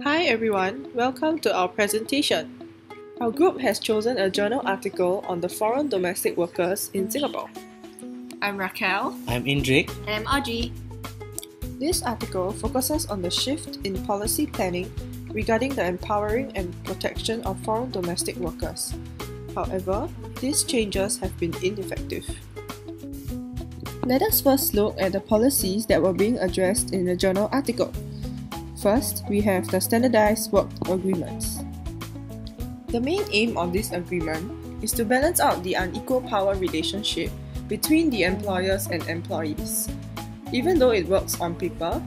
Hi everyone, welcome to our presentation. Our group has chosen a journal article on the foreign domestic workers in Singapore. I'm Raquel. I'm Indrik. And I'm Audrey. This article focuses on the shift in policy planning regarding the empowering and protection of foreign domestic workers. However, these changes have been ineffective. Let us first look at the policies that were being addressed in the journal article. First, we have the standardized work agreements. The main aim of this agreement is to balance out the unequal power relationship between the employers and employees. Even though it works on paper,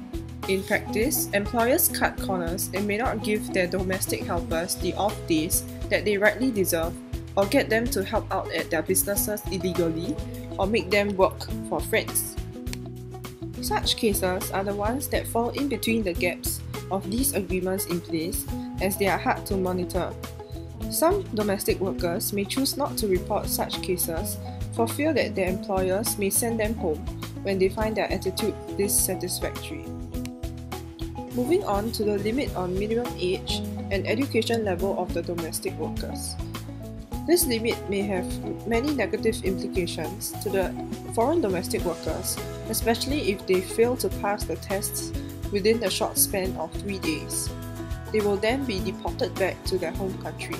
in practice, employers cut corners and may not give their domestic helpers the off days that they rightly deserve, or get them to help out at their businesses illegally, or make them work for friends. Such cases are the ones that fall in between the gaps of these agreements in place, as they are hard to monitor. Some domestic workers may choose not to report such cases for fear that their employers may send them home when they find their attitude dissatisfactory. Moving on to the limit on minimum age and education level of the domestic workers. This limit may have many negative implications to the foreign domestic workers, especially if they fail to pass the tests within the short span of 3 days. They will then be deported back to their home country.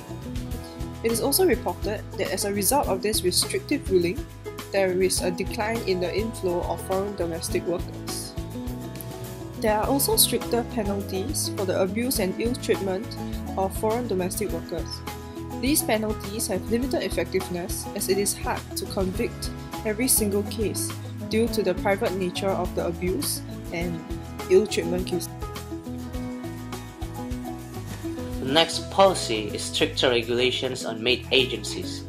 It is also reported that as a result of this restrictive ruling, there is a decline in the inflow of foreign domestic workers. There are also stricter penalties for the abuse and ill treatment of foreign domestic workers. These penalties have limited effectiveness as it is hard to convict every single case due to the private nature of the abuse and ill treatment cases. The next policy is stricter regulations on maid agencies.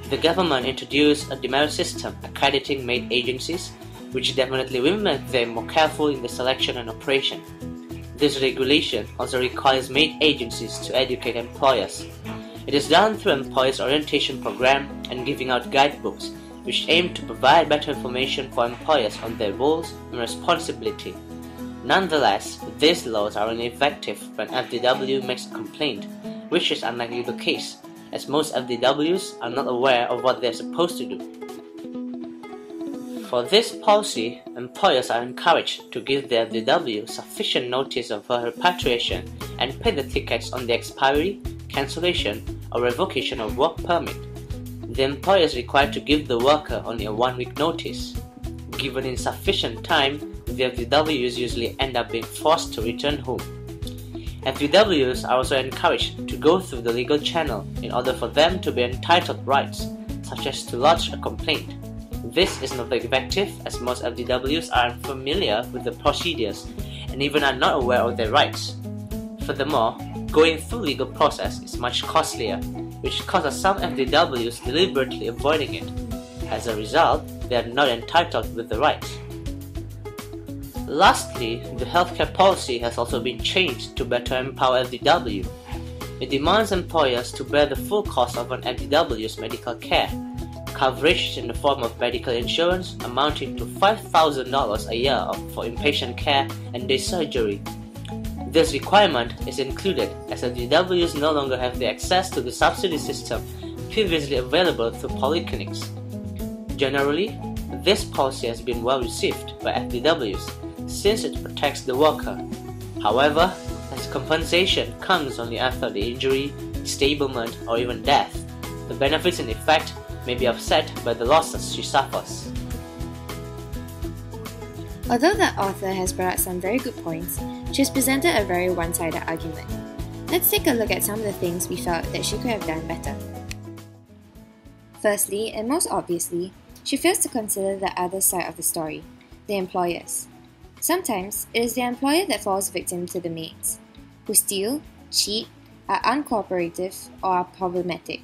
The government introduced a demerit system accrediting maid agencies, which definitely will make them more careful in the selection and operation. This regulation also requires maid agencies to educate employers. It is done through employers' orientation program and giving out guidebooks, which aim to provide better information for employers on their roles and responsibility. Nonetheless, these laws are ineffective when FDW makes a complaint, which is unlikely the case, as most FDWs are not aware of what they are supposed to do. For this policy, employers are encouraged to give their FDW sufficient notice of her repatriation and pay the tickets on the expiry, cancellation, or revocation of work permit. The employer is required to give the worker only a 1-week notice. Given insufficient time, the FDWs usually end up being forced to return home. FDWs are also encouraged to go through the legal channel in order for them to be entitled rights, such as to lodge a complaint. This is not effective as most FDWs are unfamiliar with the procedures and even are not aware of their rights. Furthermore, going through legal process is much costlier, which causes some FDWs deliberately avoiding it. As a result, they are not entitled with the rights. Lastly, the healthcare policy has also been changed to better empower FDW. It demands employers to bear the full cost of an FDW's medical care. Coverage in the form of medical insurance amounting to $5,000 a year for inpatient care and day surgery. This requirement is included as FDWs no longer have the access to the subsidy system previously available through polyclinics. Generally, this policy has been well received by FDWs since it protects the worker. However, as compensation comes only after the injury, disablement, or even death, the benefits in effect may be offset by the losses she suffers. Although the author has brought out some very good points, she has presented a very one-sided argument. Let's take a look at some of the things we felt that she could have done better. Firstly, and most obviously, she fails to consider the other side of the story, the employers. Sometimes, it is the employer that falls victim to the maids, who steal, cheat, are uncooperative, or are problematic.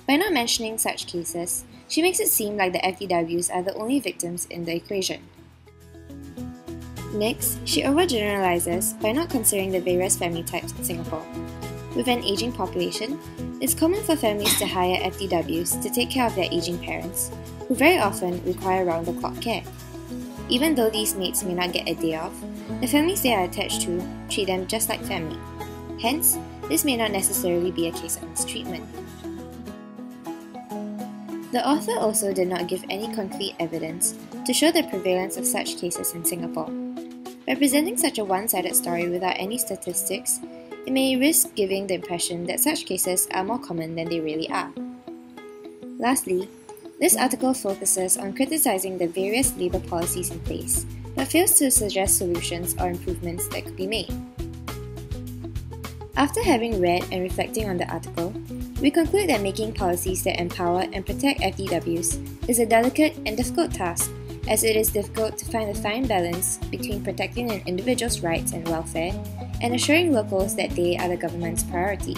By not mentioning such cases, she makes it seem like the FDWs are the only victims in the equation. Next, she overgeneralizes by not considering the various family types in Singapore. With an aging population, it's common for families to hire FDWs to take care of their aging parents, who very often require round-the-clock care. Even though these maids may not get a day off, the families they are attached to treat them just like family. Hence, this may not necessarily be a case of mistreatment. The author also did not give any concrete evidence to show the prevalence of such cases in Singapore. By presenting such a one-sided story without any statistics, it may risk giving the impression that such cases are more common than they really are. Lastly, this article focuses on criticizing the various labour policies in place, but fails to suggest solutions or improvements that could be made. After having read and reflecting on the article, we conclude that making policies that empower and protect FDWs is a delicate and difficult task, as it is difficult to find a fine balance between protecting an individual's rights and welfare and assuring locals that they are the government's priority.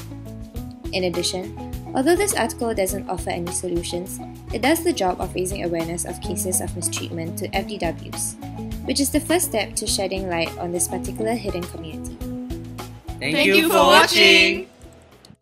In addition, although this article doesn't offer any solutions, it does the job of raising awareness of cases of mistreatment to FDWs, which is the first step to shedding light on this particular hidden community. Thank you for watching!